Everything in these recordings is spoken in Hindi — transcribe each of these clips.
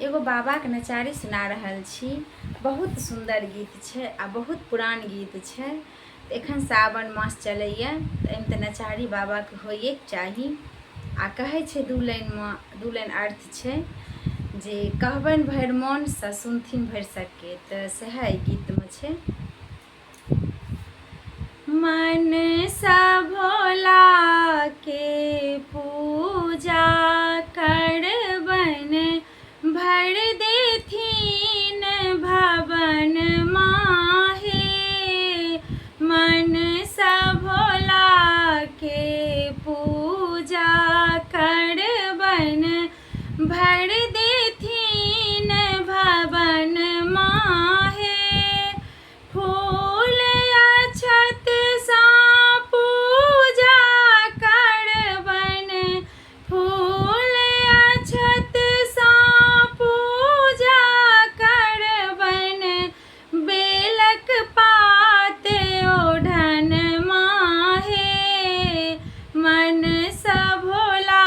एगो बाबा के नचारी सुना रहल छी। बहुत सुंदर गीत छै आ बहुत पुरान गीत छै। एखन सावन मास चलैया तऽ एहिमे तऽ नचारी बाबा के होइए के चाही। आ कहै छै दू लाइन अर्थ छै जे कहबनि भरि मन सँ सुनथिन भरि सके, तऽ सएह एहि गीतमे छै। मन सा भोला के पूजा करबन, भर देथिन भवन माहे। मन सा भोला के पूजा करबन, भर देथिन भवन माहे। फूल अक्षत सा पूजा करबन, फूल अक्षत सा पूजा करबन, बेलक पात ओढ़न माहे। मन सा भोला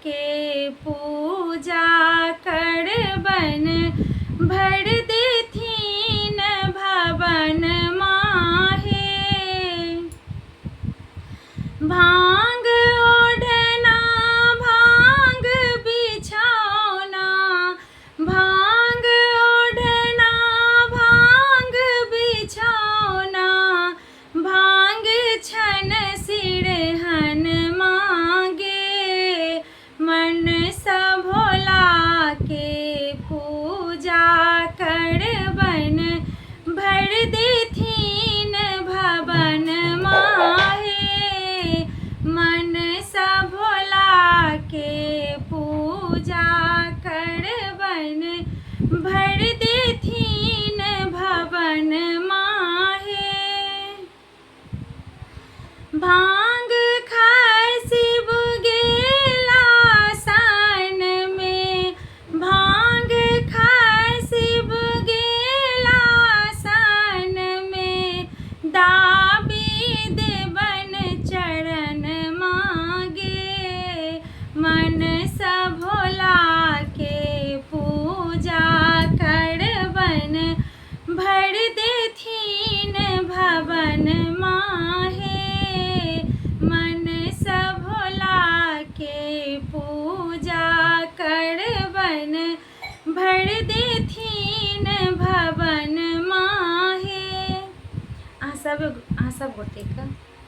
के पूजा करबन, भर देथिन भवन माहे। भांग ओढ़ना भांग बिछौना, भांग ओढ़ना भांग बिछौना, भांग छन सिरहन मांगे। मन सा भोला के पूजा करबन, भर देथिन भवन माहे। मन सा भोला के पूजा करबन, भर देथिन भवन माहे। भांग खाय शिव गेला सन में, भांग खाय शिव गेला सन में, दाबी देवन चरण मांगे। मन सा भोला के पूजा करबन, भर देथिन भवन माहे। मन सा भोला के पूजा करबन, भर देथिन भवन माहे। अहाँ सब गोटे के